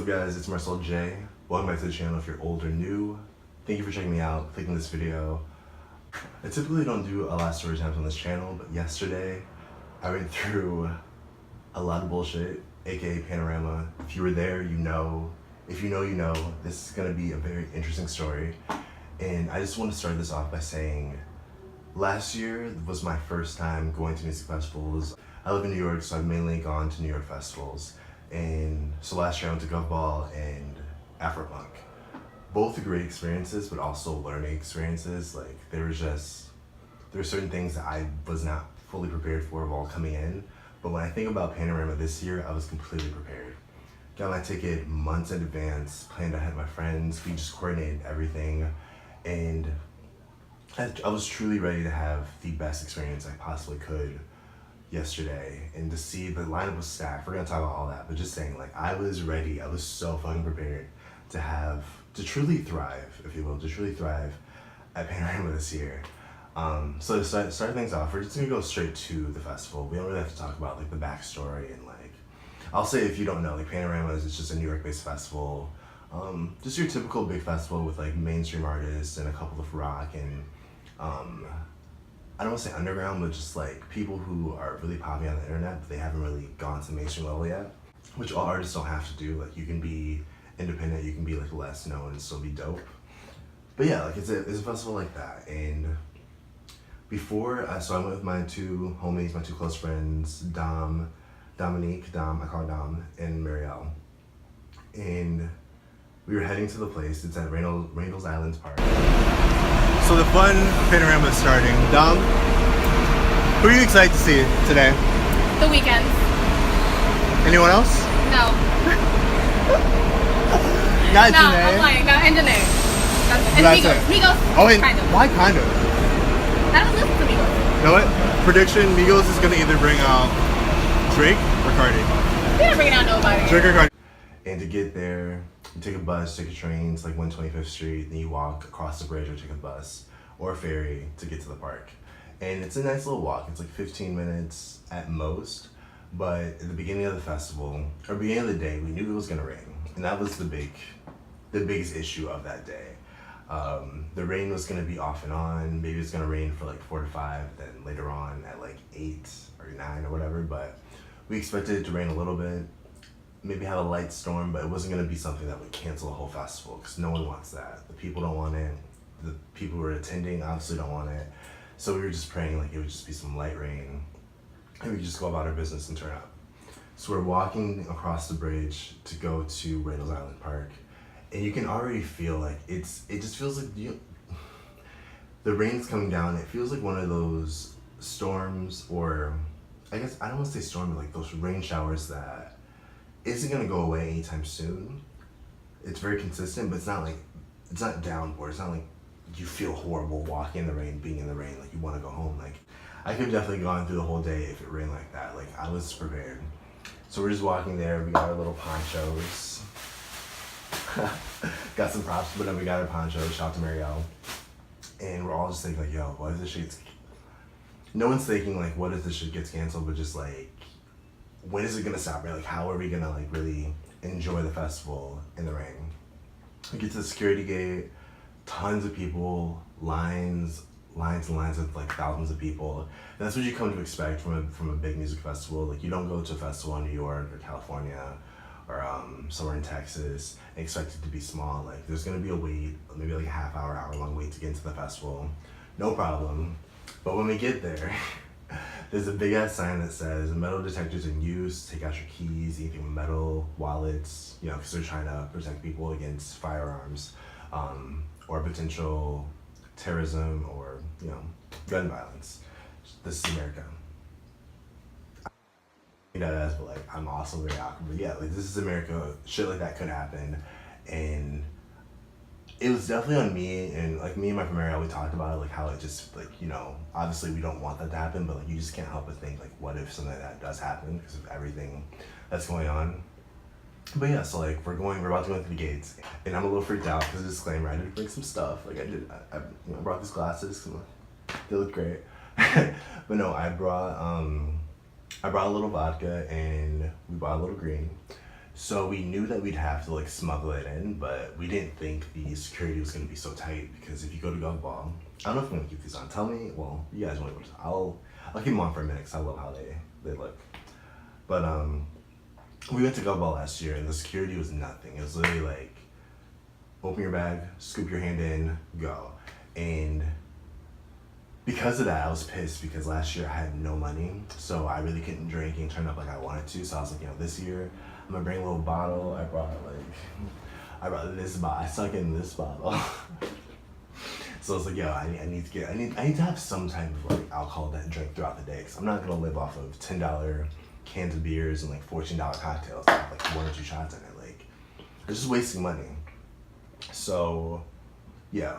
guys, it's Marcel J. Welcome back to the channel if you're old or new. Thank you for checking me out, clicking this video. I typically don't do a lot of story times on this channel, but yesterday I went through a lot of bullshit, aka Panorama. If you were there, you know. If you know, you know. This is gonna be a very interesting story. And I just want to start this off by saying, last year was my first time going to music festivals. I live in New York, so I've mainly gone to New York festivals. And so last year I went to Gov Ball and Afropunk. Both great experiences, but also learning experiences. Like there were certain things that I was not fully prepared for while coming in. But when I think about Panorama this year, I was completely prepared. Got my ticket months in advance, planned ahead with my friends, we just coordinated everything. And I was truly ready to have the best experience I possibly could yesterday. And to see the lineup was stacked, we're gonna talk about all that, but just saying, like, I was ready, I was so fucking prepared to truly thrive, if you will, to truly thrive at Panorama this year. So to start things off, we're just gonna go straight to the festival. We don't really have to talk about like the backstory and like, I'll say if you don't know, like Panorama is just a New York based festival. Just your typical big festival with like mainstream artists and a couple of rock and I don't want to say underground, but just like people who are really popping on the internet, but they haven't really gone to the mainstream level yet, which all artists don't have to do. Like you can be independent, you can be like less known and still be dope. But yeah, like it's a festival like that. And so I went with my two homies, my two close friends, Dominique, I call her Dom, and Marielle. And we were heading to the place. It's at Randall's Islands Park. So the fun Panorama is starting. Dom, who are you excited to see today? The Weeknd. Anyone else? No. Not No, Janae. I'm lying. No, and Janae. And That's Migos. it. Migos. Oh, and kind of. why kind of? I don't listen to Migos. You know what? Prediction, Migos is gonna either bring out Drake or Cardi. They didn't bring out nobody. Drake or Cardi. And to get there, you take a bus, take a train, it's like 125th Street, then you walk across the bridge or take a bus or a ferry to get to the park. And it's a nice little walk. It's like 15 minutes at most. But at the beginning of the festival, or beginning of the day, we knew it was gonna rain. And that was the biggest issue of that day. The rain was gonna be off and on. Maybe it's gonna rain for like 4 to 5, then later on at like 8 or 9 or whatever. But we expected it to rain a little bit, maybe have a light storm, but it wasn't gonna be something that would cancel the whole festival because no one wants that. The people don't want it. The people who are attending obviously don't want it. So we were just praying like it would just be some light rain and we could just go about our business and turn up. So we're walking across the bridge to go to Randall's Island Park, and you can already feel like it just feels like the rain's coming down. It feels like one of those storms, or I guess I don't want to say storm, but like those rain showers that isn't gonna go away anytime soon. It's very consistent, but it's not downpour. It's not like you feel horrible walking in the rain, being in the rain, like you want to go home. Like I could have definitely gone through the whole day if it rained like that. Like I was prepared. So we're just walking there. We got our little ponchos. Got some props, but then we got our ponchos. Shout out to Marielle. And we're all just thinking like, yo, what if this shit? No one's thinking like, what if this shit gets canceled? But just like, when is it gonna stop? Right? Like, how are we gonna like really enjoy the festival in the rain? We get to the security gate, tons of people, lines and lines of like thousands of people. And that's what you come to expect from a big music festival. Like you don't go to a festival in New York or California or somewhere in Texas and expect it to be small. Like there's gonna be a wait, maybe like a hour long wait to get into the festival. No problem. But when we get there, there's a big ass sign that says metal detectors in use, take out your keys, anything with metal, wallets, you know, because they're trying to protect people against firearms or potential terrorism or, you know, gun violence. This is America. That as, but like I'm also very awkward. But yeah, like this is America. Shit like that could happen, and it was definitely on me. And like me and my friend Marielle, we talked about it, like how it just like, you know, obviously we don't want that to happen, but like you just can't help but think like, what if something like that does happen because of everything that's going on. But yeah, so like we're about to go through the gates, and I'm a little freaked out because disclaimer, I did bring some stuff. Like I brought these glasses. They look great. But no, I brought a little vodka and we bought a little green. So we knew that we'd have to like smuggle it in, but we didn't think the security was gonna be so tight because if you go to Gov Ball, I don't know if I'm gonna keep these on. Tell me, well, you guys want to, I'll keep them on for a minute because I love how they look. But we went to Gov Ball last year and the security was nothing. It was literally like, open your bag, scoop your hand in, go. And because of that, I was pissed because last year I had no money, so I really couldn't drink and turn up like I wanted to. So I was like, this year I'm gonna bring a little bottle. I brought this bottle. I stuck in this bottle. So I was like, I need to have some type of like alcohol that I drink throughout the day. Cause I'm not gonna live off of $10 cans of beers and like $14 cocktails that have like 1 or 2 shots in it. Like, it's just wasting money. So yeah,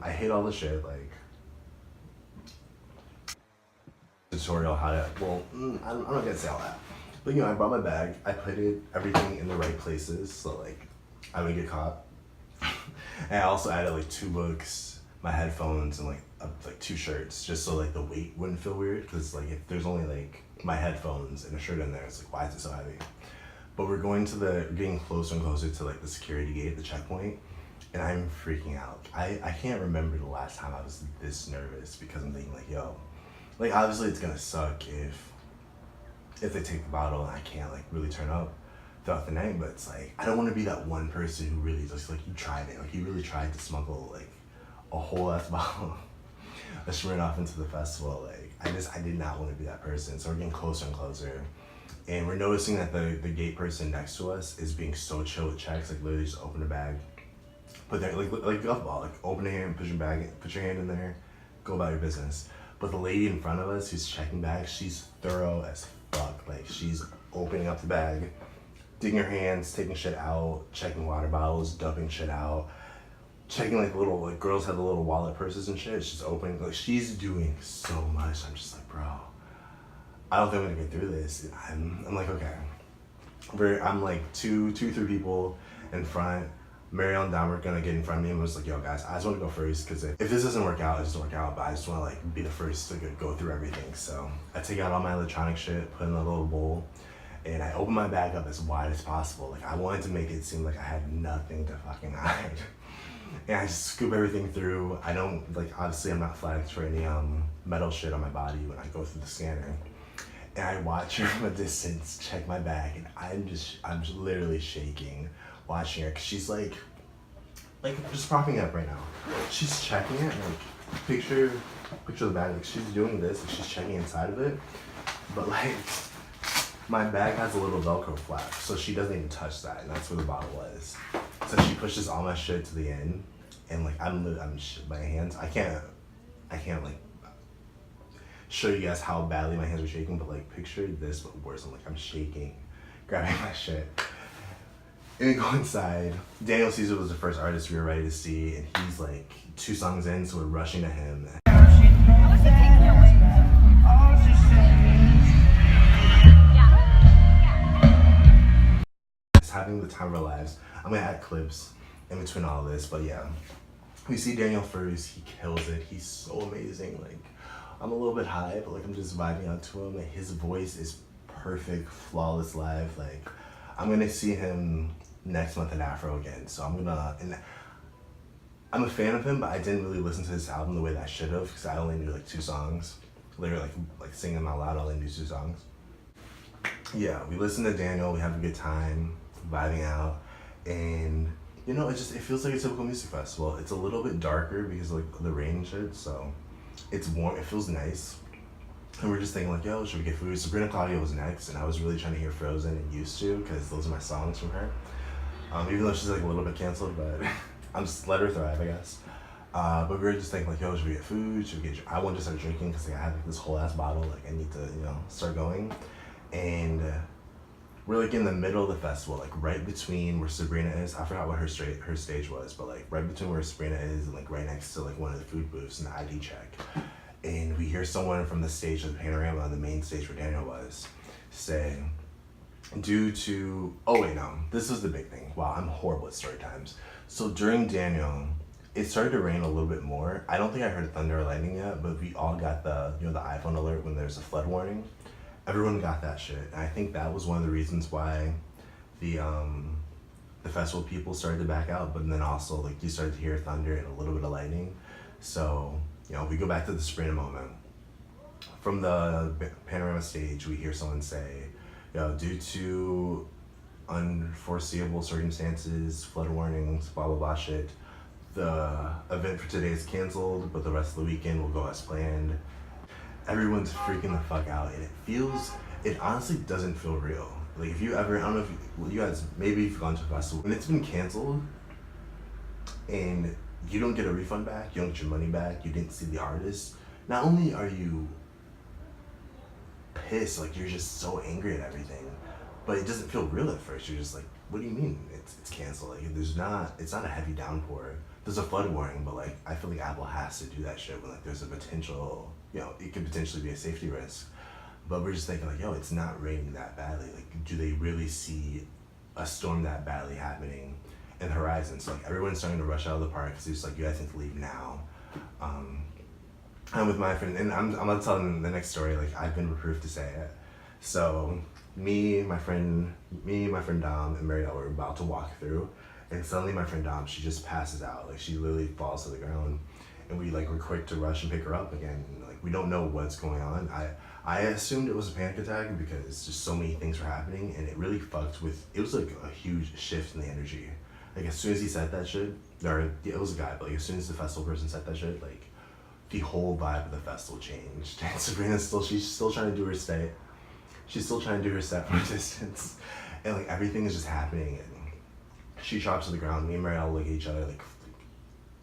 I hate all the shit like. Tutorial how to, I'm not gonna say all that, but I brought my bag, I put everything in the right places so like I wouldn't get caught. And I also added like 2 books, my headphones, and like 2 shirts just so like the weight wouldn't feel weird, because like if there's only like my headphones and a shirt in there, it's like, why is it so heavy? But we're getting closer and closer to like the security gate, the checkpoint, and I'm freaking out. I can't remember the last time I was this nervous because I'm thinking like, like obviously it's gonna suck if they take the bottle and I can't like really turn up throughout the night, but it's like I don't want to be that one person who really just like, you tried it, like you really tried to smuggle like a whole ass bottle of Smirnoff into the festival. Like I did not want to be that person. So we're getting closer and closer, and we're noticing that the gate person next to us is being so chill with checks, like literally just open the bag, put there like golf ball, like open the hand, put your hand in there, go about your business. But the lady in front of us who's checking bags, she's thorough as fuck. Like she's opening up the bag, digging her hands, taking shit out, checking water bottles, dumping shit out, checking like little, like girls have the little wallet purses and shit. She's opening, like she's doing so much. I'm just like, bro, I don't think I'm gonna get through this. I'm like, okay. I'm like two, 3 people in front. Mariel and Dom were gonna get in front of me and was like, guys, I just want to go first because if this doesn't work out, it doesn't work out, but I just want to like be the first to go through everything. So I take out all my electronic shit, put in a little bowl, and I open my bag up as wide as possible. Like I wanted to make it seem like I had nothing to fucking hide. And I just scoop everything through. I don't, like, obviously I'm not flagged for any metal shit on my body when I go through the scanner. And I watch her from a distance check my bag, and I'm just literally shaking watching her, because she's like just propping it up right now. She's checking it, like, picture the bag, like she's doing this, and she's checking inside of it, but like, my bag has a little Velcro flap, so she doesn't even touch that, and that's where the bottle was. So she pushes all my shit to the end, and like, my hands, I can't like show you guys how badly my hands are shaking, but like, picture this, but worse. I'm shaking, grabbing my shit. And we go inside. Daniel Caesar was the first artist we were ready to see, and he's like 2 songs in, so we're rushing to him. Just having the time of our lives. I'm gonna add clips in between all this, but yeah. We see Daniel first, he kills it, he's so amazing. Like, I'm a little bit high, but like I'm just vibing out to him. Like, his voice is perfect, flawless live. Like, I'm gonna see him next month in Afro again, so I'm a fan of him, but I didn't really listen to this album the way that I should have, because I only knew like 2 songs. Literally like singing them out loud, I only knew 2 songs. Yeah, we listened to Daniel, we have a good time, vibing out, and you know, it feels like a typical music festival. It's a little bit darker because like the rain and shit, so it's warm, it feels nice. And we're just thinking like, should we get food? Sabrina Claudio was next, and I was really trying to hear Frozen and Used To, because those are my songs from her. Even though she's like a little bit canceled, but I'm just let her thrive, I guess. But we were just thinking like, should we get food? I wanted to start drinking because like, I had like, this whole ass bottle. Like I need to, start going. And we're like in the middle of the festival, like right between where Sabrina is. I forgot what her stage was, but like right between where Sabrina is and like right next to like one of the food booths and the ID check. And we hear someone from the stage of the Panorama, on the main stage where Daniel was, say, this was the big thing. Wow, I'm horrible at story times. So during Daniel, it started to rain a little bit more. I don't think I heard thunder or lightning yet, but we all got the iPhone alert when there's a flood warning. Everyone got that shit. And I think that was one of the reasons why the festival people started to back out, but then also like you started to hear thunder and a little bit of lightning. So, you know, we go back to the spring moment. From the Panorama stage, we hear someone say, you know, due to unforeseeable circumstances, flood warnings, blah blah blah shit, the event for today is canceled, but the rest of the weekend will go as planned. Everyone's freaking the fuck out, and it honestly doesn't feel real. Like if you ever, I don't know if you guys, maybe if you've gone to a festival and it's been canceled and you don't get a refund back, you don't get your money back, you didn't see the artist, not only are you pissed, like you're just so angry at everything, but it doesn't feel real at first. You're just like, what do you mean it's canceled? Like it's not a heavy downpour. There's a flood warning, but like I feel like Apple has to do that shit when like there's a potential, you know, it could potentially be a safety risk. But we're just thinking like, yo, it's not raining that badly. Like, do they really see a storm that badly happening in the horizon? So like everyone's starting to rush out of the park because it's like, you guys need to leave now. I'm with my friend, and I'm gonna tell them the next story. Like I've been approved to say it. So me, my friend Dom, and Marielle were about to walk through, and suddenly my friend Dom, she just passes out. Like she literally falls to the ground, and we like were quick to rush and pick her up again. Like we don't know what's going on. I assumed it was a panic attack because just so many things were happening, and it really fucked with. It was like a huge shift in the energy. Like as soon as he said that shit, or yeah, it was a guy, but like as soon as the festival person said that shit, like the whole vibe of the festival changed. And Sabrina's she's still trying to do her set. She's still trying to do her set from a distance, and like everything is just happening. And she drops to the ground. Me and Marielle look at each other like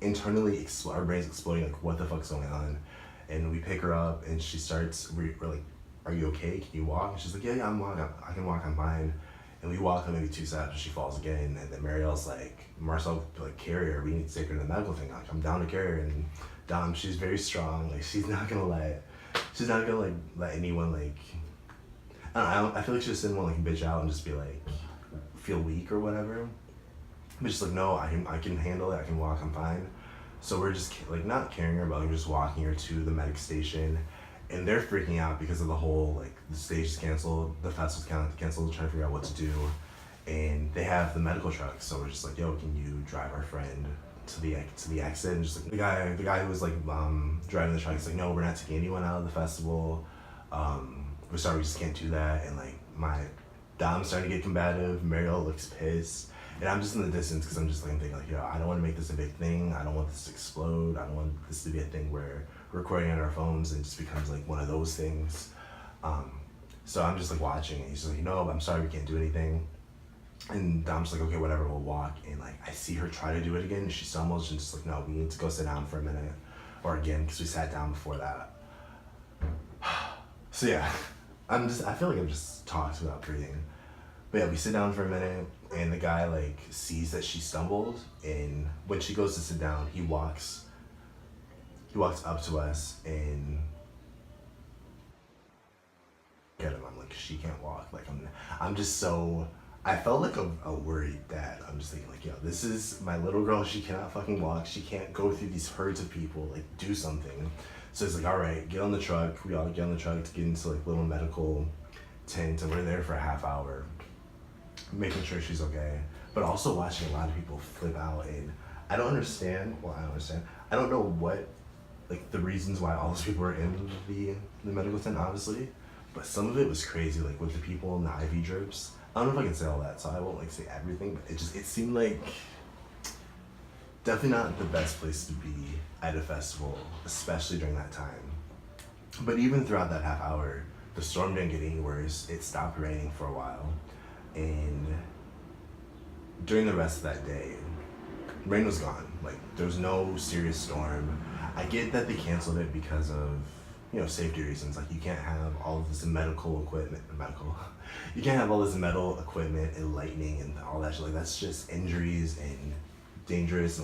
internally, our brains exploding. Like what the fuck's going on? And we pick her up, and she starts. We're like, "Are you okay? Can you walk?" And she's like, "Yeah, I'm walking. I can walk. I'm fine." And we walk maybe 2 steps, and she falls again. And then Marielle's like, "Marcel, like carry her. We need to take her to the medical thing." Like I'm down to carry her, and Dom, she's very strong. Like she's not gonna let anyone like. I feel like she just didn't want to like bitch out and just be like, feel weak or whatever. But she's like, "No, I can handle it. I can walk. I'm fine." So we're just like not carrying her, but like, we're just walking her to the medic station, and they're freaking out because of the whole like the stage is canceled, the festival's canceled, trying to figure out what to do, and they have the medical truck. So we're just like, "Yo, can you drive our friend to the exit?" And just like the guy who was like driving the truck is like, "No, we're not taking anyone out of the festival. We're sorry, we just can't do that." And like my Dom's starting to get combative. Marielle looks pissed. And I'm just in the distance because I'm just like thinking like, yo, I don't want to make this a big thing. I don't want this to explode. I don't want this to be a thing where we're recording on our phones and it just becomes like one of those things. So I'm just like watching, and he's like, "No, I'm sorry, we can't do anything." And Dom's like, "Okay, whatever, we'll walk." And like I see her try to do it again, and she stumbles and just like, "No, we need to go sit down for a minute," or again because we sat down before that. So yeah, I feel like I've just talked without breathing. But yeah, we sit down for a minute, and the guy like sees that she stumbled, and when she goes to sit down, he walks up to us and get him. I'm like, she can't walk. Like I'm just so. I felt like a worried dad. I'm just thinking like, yo, this is my little girl. She cannot fucking walk. She can't go through these herds of people. Like do something. So it's like, all right, get on the truck. We all get on the truck to get into like little medical tent, and we're there for a half hour, making sure she's okay, but also watching a lot of people flip out. And I don't understand. Well, I don't understand. I don't know what, like the reasons why all those people were in the medical tent, obviously, but some of it was crazy. Like with the people in the IV drips. I don't know if I can say all that, so I won't like say everything. But it seemed like definitely not the best place to be at a festival, especially during that time. But even throughout that half hour, the storm didn't get any worse. It stopped raining for a while. And during the rest of that day, rain was gone. Like there was no serious storm. I get that they canceled it because of, you know, safety reasons. Like you can't have all of this medical equipment, you can't have all this metal equipment and lightning and all that shit. Like that's just injuries and dangerous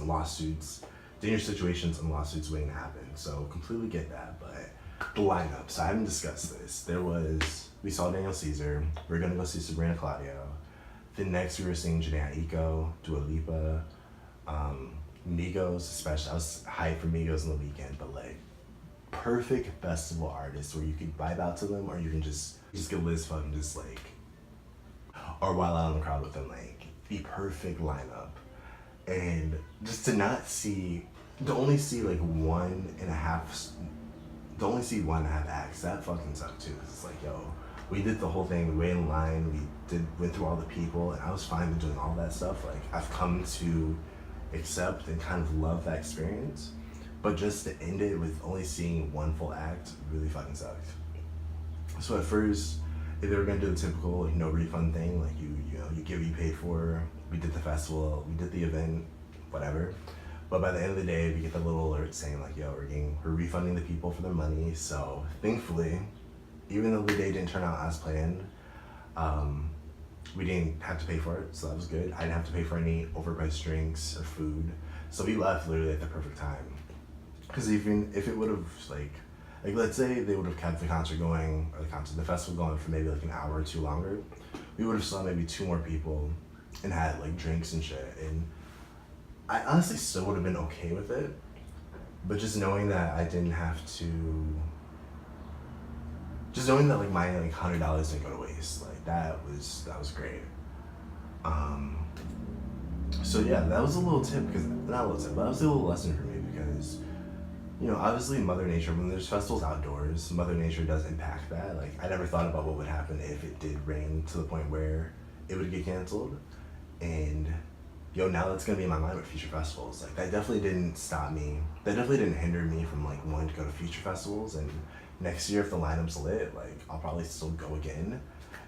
situations and lawsuits waiting to happen. So completely get that. But the lineup, so I haven't discussed this. We saw Daniel Caesar. We're gonna go see Sabrina Claudio. Then next we were seeing Janae Aiko, Dua Lipa, Migos, especially. I was hyped for Migos on the weekend, but like perfect festival artists where you can vibe out to them, or you can just get lit as fuck and just like or Wild Out in the Crowd with them, like the perfect lineup. And just to not see, to only see like one and a half acts, that fucking sucked too. Cause it's like, yo, we did the whole thing, we waited in line, went through all the people, and I was fine with doing all that stuff. Like, I've come to accept and kind of love that experience. But just to end it with only seeing one full act really fucking sucked. So at first, if they were gonna do the typical, no refund thing, like you get what you paid for, we did the festival, we did the event, whatever. But by the end of the day, we get the little alert saying like, yo, we're refunding the people for their money. So thankfully, even though the day didn't turn out as planned, we didn't have to pay for it, so that was good. I didn't have to pay for any overpriced drinks or food. So we left literally at the perfect time. Because even if it would have like let's say they would have kept the the festival going for maybe like an hour or two longer, we would have saw maybe 2 more people and had like drinks and shit. And I honestly still would have been okay with it, but just knowing that I didn't have to, just knowing that like my like $100 didn't go to waste, like that was great. So yeah, that was a little tip, because not a little tip, but that was a little lesson for me, because obviously Mother Nature, when there's festivals outdoors, Mother Nature does impact that. Like, I never thought about what would happen if it did rain to the point where it would get canceled. And now that's gonna be in my mind with future festivals. Like, that definitely didn't stop me. That definitely didn't hinder me from like wanting to go to future festivals. And next year, if the lineup's lit, like I'll probably still go again.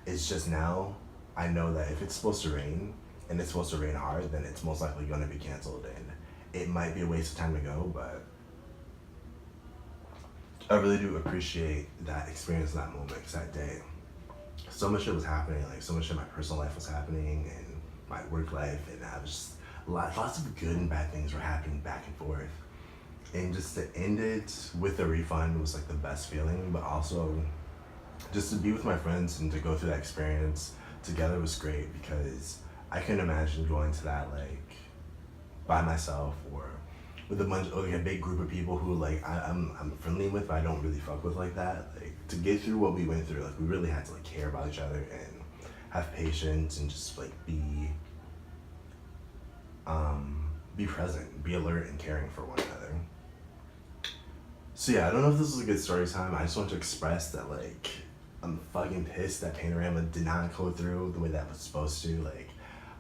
It's just now I know that if it's supposed to rain and it's supposed to rain hard, then it's most likely gonna be canceled, and it might be a waste of time to go, but I really do appreciate that experience, that moment, 'cause that day, so much shit was happening. Like, so much in my personal life was happening, and my work life, and I was just lots of good and bad things were happening back and forth. And just to end it with a refund was like the best feeling, but also just to be with my friends and to go through that experience together was great, because I couldn't imagine going to that like by myself, or with a big group of people who like I'm friendly with, but I don't really fuck with like that. Like, to get through what we went through, like we really had to like care about each other and have patience and just like be present, be alert and caring for one another. So yeah, I don't know if this was a good story time. I just want to express that like I'm fucking pissed that Panorama did not go through the way that was supposed to. Like,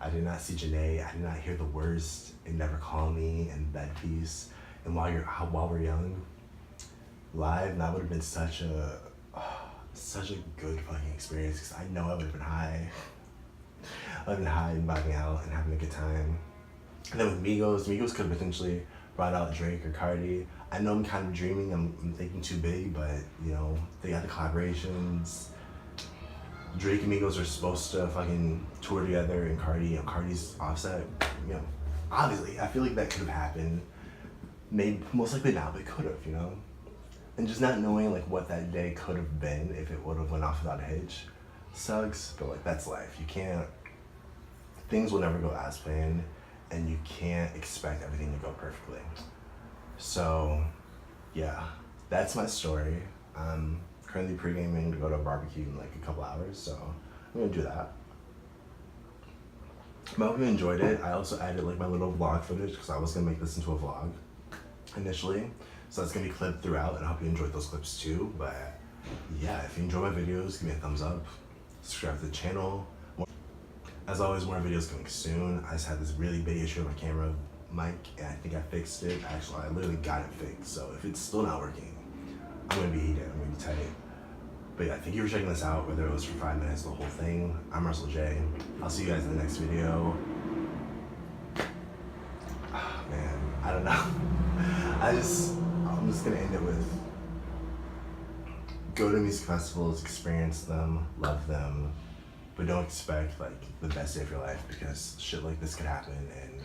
I did not see Janae, I did not hear the worst, and Never Call Me, and Bed Peace, and While We're Young live. That would have been such a good fucking experience, because I know I would have been high. I would have been high and vibing out and having a good time. And then with Migos could have potentially brought out Drake or Cardi. I know I'm kind of dreaming, I'm thinking too big, but they got the collaborations. Drake and Migos are supposed to fucking tour together, and Cardi's Offset. Obviously, I feel like that could have happened. Maybe, most likely not, but it could have, And just not knowing like what that day could have been if it would have went off without a hitch sucks, but like that's life. Things will never go as planned, and you can't expect everything to go perfectly. So yeah, that's my story. I'm currently pre-gaming to go to a barbecue in like a couple hours, so I'm gonna do that. I hope you enjoyed it. I also added like my little vlog footage, because I was gonna make this into a vlog initially, so that's gonna be clipped throughout, and I hope you enjoyed those clips too. But yeah, if you enjoy my videos, give me a thumbs up, subscribe to the channel. As always, more videos coming soon. I just had this really big issue with my camera mic, and I think I fixed it. Actually, I literally got it fixed, so if it's still not working, I'm gonna be heated, I'm gonna be tight. But yeah, thank you for checking this out, whether it was for 5 minutes, the whole thing. I'm Russell J. I'll see you guys in the next video. Oh, man, I don't know. I'm just gonna end it with, go to music festivals, experience them, love them, but don't expect like the best day of your life, because shit like this could happen and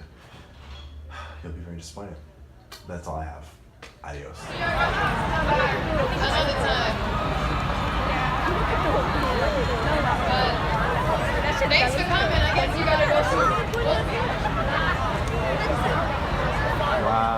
you'll be very disappointed. That's all I have. Adios. Another time. Thanks for coming. I guess you gotta go. Wow.